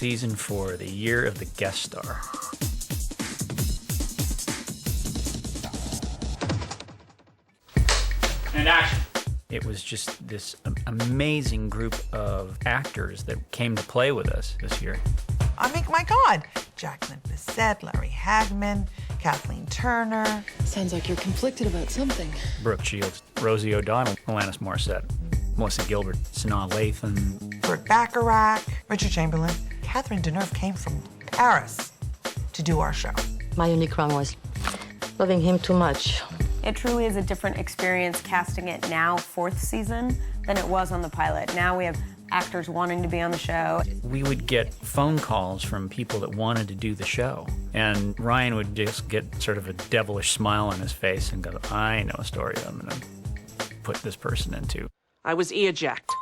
Season 4, the year of the guest star. And action. It was just this amazing group of actors that came to play with us this year. I mean, my God, Jacqueline, Bisset, Larry Hagman, Kathleen Turner. Sounds like you're conflicted about something. Brooke Shields, Rosie O'Donnell, Alanis Morisette, Melissa Gilbert, Sanaa Latham. Burt Bacharach, Richard Chamberlain. Catherine Deneuve came from Paris to do our show. My only crime was loving him too much. It truly is a different experience casting it now, 4th season, than it was on the pilot. Now we have actors wanting to be on the show. We would get phone calls from people that wanted to do the show. And Ryan would just get sort of a devilish smile on his face and go, I know a story I'm going to put this person into. I was ear-jacked.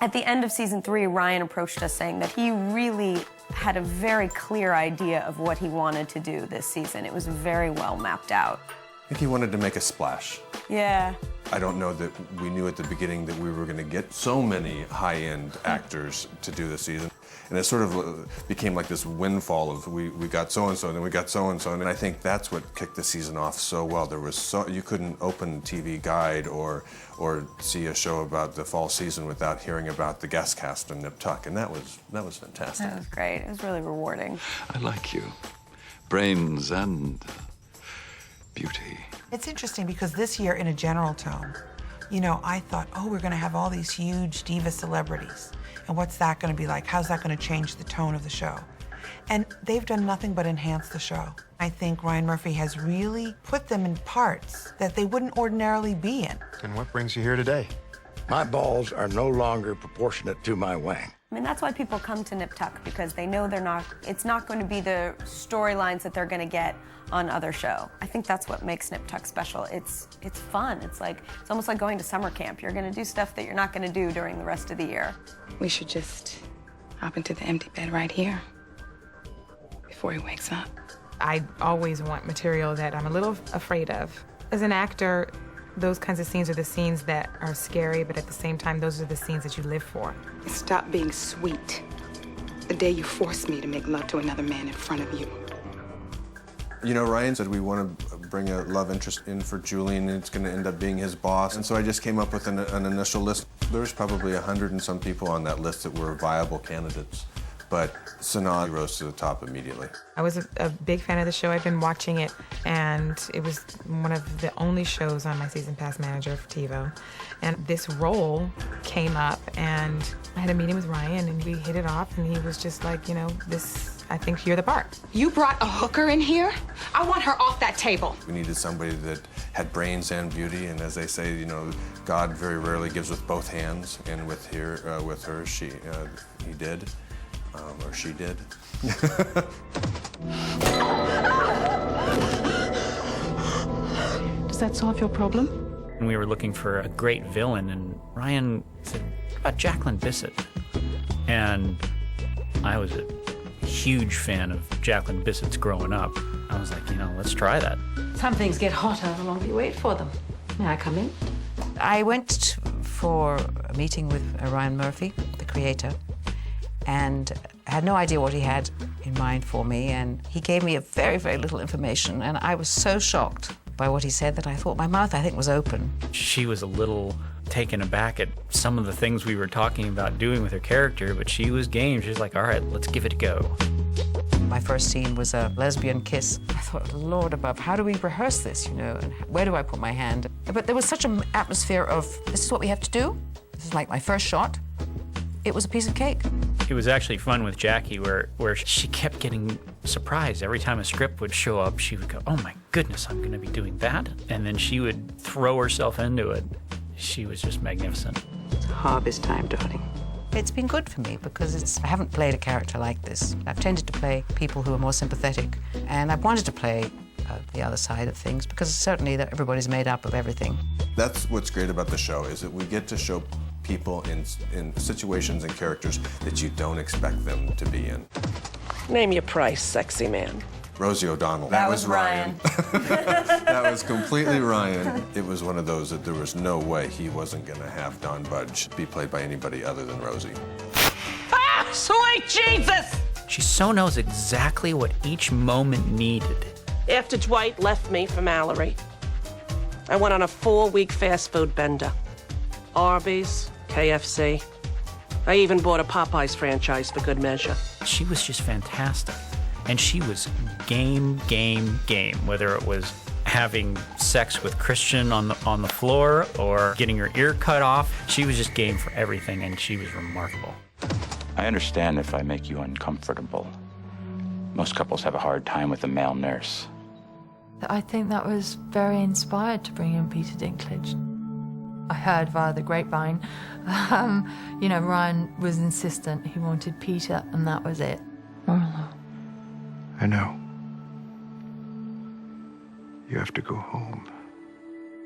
At the end of season 3, Ryan approached us saying that he really had a very clear idea of what he wanted to do this season. It was very well mapped out. I think he wanted to make a splash. Yeah. I don't know that we knew at the beginning that we were going to get so many high-end actors to do the season. And it sort of became like this windfall of we got so-and-so, and then we got so-and-so. And I think that's what kicked the season off so well. There was you couldn't open TV Guide or see a show about the fall season without hearing about the guest cast and Nip Tuck. And that was fantastic. That was great. It was really rewarding. I like you. Brains and beauty. It's interesting because this year, in a general tone, you know, I thought, oh, we're going to have all these huge diva celebrities. And what's that going to be like? How's that going to change the tone of the show? And they've done nothing but enhance the show. I think Ryan Murphy has really put them in parts that they wouldn't ordinarily be in. And what brings you here today? My balls are no longer proportionate to my wang. I mean, that's why people come to Nip Tuck, because they know it's not going to be the storylines that they're going to get on other show. I think that's what makes Nip Tuck special. It's fun. It's almost like going to summer camp. You're going to do stuff that you're not going to do during the rest of the year. We should just hop into the empty bed right here before he wakes up. I always want material that I'm a little afraid of. As an actor, those kinds of scenes are the scenes that are scary, but at the same time, those are the scenes that you live for. Stop being sweet the day you forced me to make love to another man in front of you. You know, Ryan said we want to bring a love interest in for Julian, and it's going to end up being his boss. And so I just came up with an initial list. There's probably 100 and some people on that list that were viable candidates. But Sanaa rose to the top immediately. I was a big fan of the show. I've been watching it, and it was one of the only shows on my season pass manager for TiVo. And this role came up, and I had a meeting with Ryan, and we hit it off, and he was just like, you know, I think you're the part. You brought a hooker in here? I want her off that table. We needed somebody that had brains and beauty, and as they say, you know, God very rarely gives with both hands, and with her, he did. Or she did. Does that solve your problem? And we were looking for a great villain, and Ryan said, what about Jacqueline Bisset? And I was a huge fan of Jacqueline Bisset's growing up. I was like, you know, let's try that. Some things get hotter the longer you wait for them. May I come in? I went for a meeting with Ryan Murphy, the creator, and I had no idea what he had in mind for me, and he gave me a very, very little information, and I was so shocked by what he said that I thought my mouth, I think, was open. She was a little taken aback at some of the things we were talking about doing with her character, but she was game. She was like, all right, let's give it a go. My first scene was a lesbian kiss. I thought, Lord above, how do we rehearse this, you know, and where do I put my hand? But there was such an atmosphere of, this is what we have to do. This is like my first shot. It was a piece of cake. It was actually fun with Jackie where she kept getting surprised. Every time a script would show up, she would go, oh my goodness, I'm going to be doing that. And then she would throw herself into it. She was just magnificent. It's harvest time, darling. It's been good for me because I haven't played a character like this. I've tended to play people who are more sympathetic, and I've wanted to play the other side of things because certainly that everybody's made up of everything. That's what's great about the show, is that we get to show people in situations and characters that you don't expect them to be in. Name your price, sexy man. Rosie O'Donnell. That was Ryan. That was completely Ryan. It was one of those that there was no way he wasn't going to have Don Budge be played by anybody other than Rosie. Ah! Sweet Jesus! She so knows exactly what each moment needed. After Dwight left me for Mallory, I went on a 4-week fast food bender. Arby's, KFC. I even bought a Popeyes franchise for good measure. She was just fantastic. And she was game, whether it was having sex with Christian on the floor or getting her ear cut off. She was just game for everything, and she was remarkable. I understand if I make you uncomfortable. Most couples have a hard time with a male nurse. I think that was very inspired to bring in Peter Dinklage. I heard via the grapevine, Ryan was insistent. He wanted Peter, and that was it. Marlo. I know. You have to go home.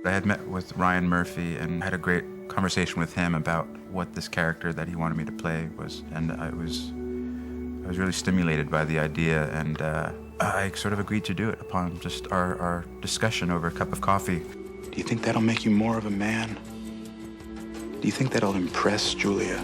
I had met with Ryan Murphy and had a great conversation with him about what this character that he wanted me to play was, and I was really stimulated by the idea, and I sort of agreed to do it upon just our discussion over a cup of coffee. Do you think that'll make you more of a man? Do you think that'll impress Julia?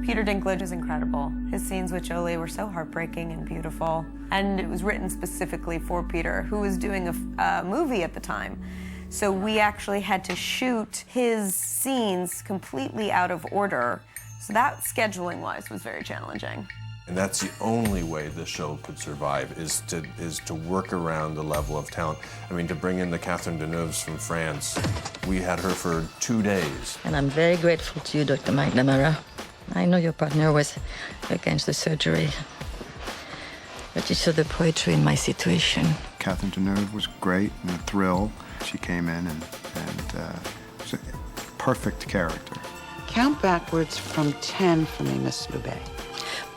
Peter Dinklage is incredible. His scenes with Jolie were so heartbreaking and beautiful. And it was written specifically for Peter, who was doing a movie at the time. So we actually had to shoot his scenes completely out of order. So that, scheduling-wise, was very challenging. And that's the only way the show could survive, is to work around the level of talent. I mean, to bring in the Catherine Deneuves from France, we had her for 2 days. And I'm very grateful to you, Dr. McNamara. I know your partner was against the surgery, but you saw the poetry in my situation. Catherine Deneuve was great and a thrill. She came in and was a perfect character. Count backwards from 10 for me, Miss Loubet.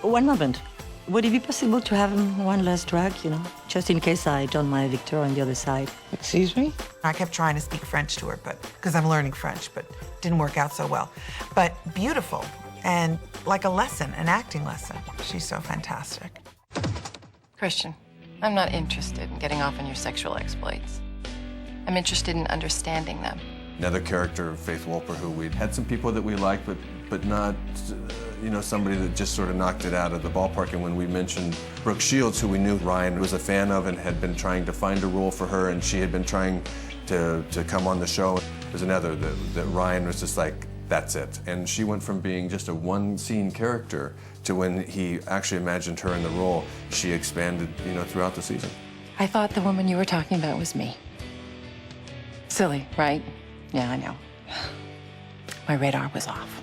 One moment. Would it be possible to have one last drag, just in case I join my Victor on the other side? Excuse me? I kept trying to speak French to her, because I'm learning French, but didn't work out so well. But beautiful, and like a lesson, an acting lesson. She's so fantastic. Christian, I'm not interested in getting off on your sexual exploits. I'm interested in understanding them. Another character, Faith Wolper, who we'd had some people that we liked, but not, somebody that just sort of knocked it out of the ballpark. And when we mentioned Brooke Shields, who we knew Ryan was a fan of and had been trying to find a role for her, and she had been trying to come on the show, there's another that Ryan was just like, that's it. And she went from being just a one-scene character to when he actually imagined her in the role, she expanded, throughout the season. I thought the woman you were talking about was me. Silly, right? Yeah, I know. My radar was off.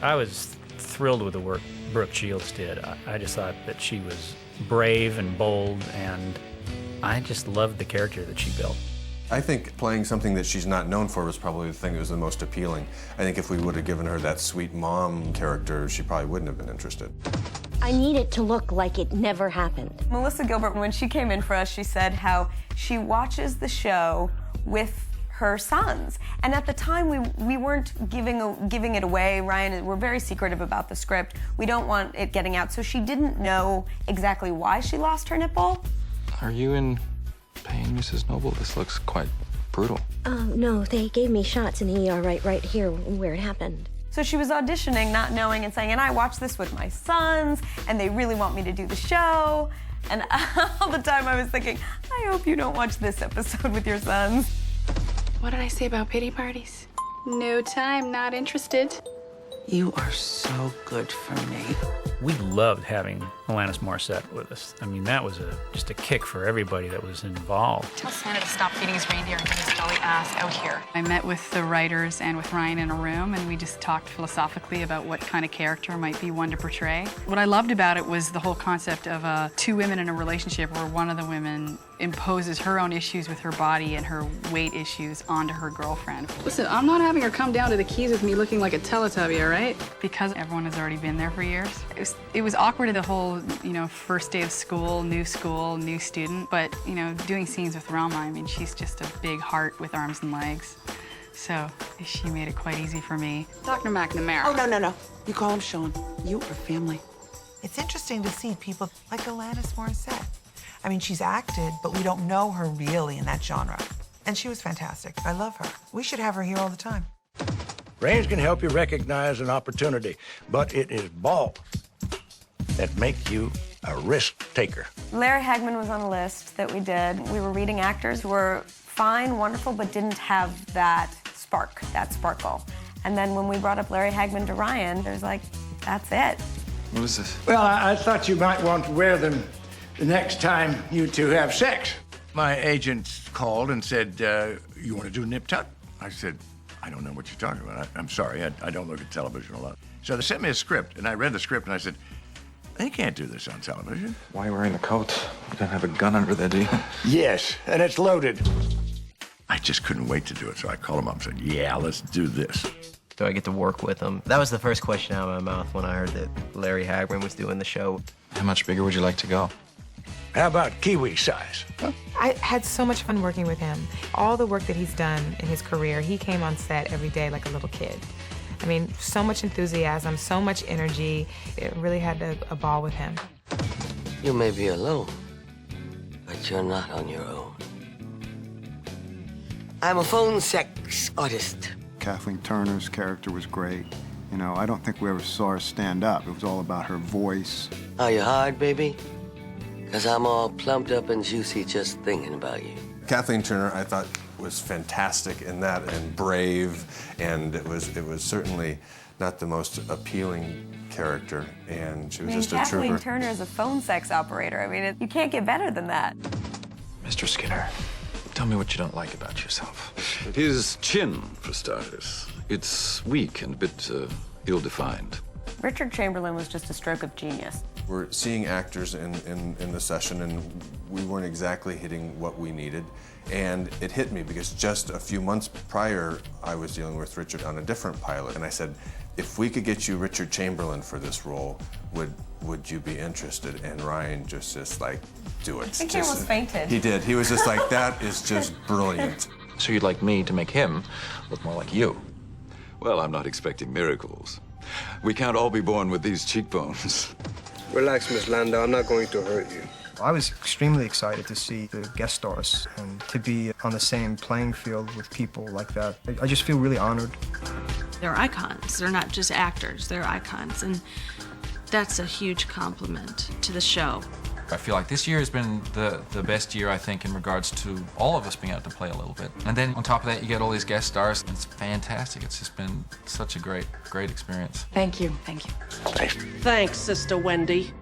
I was thrilled with the work Brooke Shields did. I just thought that she was brave and bold, and I just loved the character that she built. I think playing something that she's not known for was probably the thing that was the most appealing. I think if we would have given her that sweet mom character, she probably wouldn't have been interested. I need it to look like it never happened. Melissa Gilbert, when she came in for us, she said how she watches the show with her sons. And at the time, we weren't giving it away. We're very secretive about the script. We don't want it getting out. So she didn't know exactly why she lost her nipple. Are you in pain, Mrs. Noble? This looks quite brutal. No, they gave me shots in the ER right here where it happened. So she was auditioning, not knowing, and saying, and I watched this with my sons, and they really want me to do the show. And all the time I was thinking, I hope you don't watch this episode with your sons. What did I say about pity parties? No time, not interested. You are so good for me. We loved having Alanis Morisette with us. I mean, that was just a kick for everybody that was involved. Tell Santa to stop feeding his reindeer and get his jolly ass out here. I met with the writers and with Ryan in a room, and we just talked philosophically about what kind of character might be one to portray. What I loved about it was the whole concept of two women in a relationship where one of the women imposes her own issues with her body and her weight issues onto her girlfriend. Listen, I'm not having her come down to the Keys with me looking like a Teletubby, all right? Because everyone has already been there for years. It was awkward the whole, first day of school, new student, but, doing scenes with Roma, I mean, she's just a big heart with arms and legs. So she made it quite easy for me. Dr. McNamara. Oh, no. You call him Sean. You are family. It's interesting to see people like Alanis Morisette. I mean, she's acted, but we don't know her really in that genre. And she was fantastic. I love her. We should have her here all the time. Brains can help you recognize an opportunity, but it is balls that make you a risk taker. Larry Hagman was on a list that we did. We were reading actors who were fine, wonderful, but didn't have that spark, that sparkle. And then when we brought up Larry Hagman to Ryan, there's like, that's it. What is this? Well, I thought you might want to wear them the next time you two have sex. My agent called and said, you want to do nip tuck? I said, I don't know what you're talking about. I'm sorry, I don't look at television a lot. So they sent me a script, and I read the script, and I said, they can't do this on television. Why are you wearing the coat? You don't have a gun under there, do you? Yes, and it's loaded. I just couldn't wait to do it, so I called him up and said, yeah, let's do this. Do I get to work with him? That was the first question out of my mouth when I heard that Larry Hagman was doing the show. How much bigger would you like to go? How about kiwi size? Huh? I had so much fun working with him. All the work that he's done in his career, he came on set every day like a little kid. I mean, so much enthusiasm, so much energy. It really had a ball with him. You may be alone, but you're not on your own. I'm a phone sex artist. Kathleen Turner's character was great. You know, I don't think we ever saw her stand up. It was all about her voice. Are you hard, baby? Because I'm all plumped up and juicy just thinking about you. Kathleen Turner, I thought, was fantastic in that, and brave, and it was certainly not the most appealing character, and she was just a Kathleen trooper. Turner is a phone sex operator. I mean, you can't get better than that. Mr. Skinner, tell me what you don't like about yourself. His chin, for starters. It's weak and a bit ill-defined. Richard Chamberlain was just a stroke of genius. We're seeing actors in the session, and we weren't exactly hitting what we needed. And it hit me because just a few months prior, I was dealing with Richard on a different pilot. And I said, if we could get you Richard Chamberlain for this role, would you be interested? And Ryan just like, do it. I think he almost fainted. He did. He was just like, that is just brilliant. So you'd like me to make him look more like you? Well, I'm not expecting miracles. We can't all be born with these cheekbones. Relax, Miss Landau. I'm not going to hurt you. I was extremely excited to see the guest stars and to be on the same playing field with people like that. I just feel really honored. They're icons. They're not just actors. They're icons. And that's a huge compliment to the show. I feel like this year has been the best year, I think, in regards to all of us being able to play a little bit. And then on top of that, you get all these guest stars. It's fantastic. It's just been such a great experience. Thank you. Thank you. Thanks, Sister Wendy.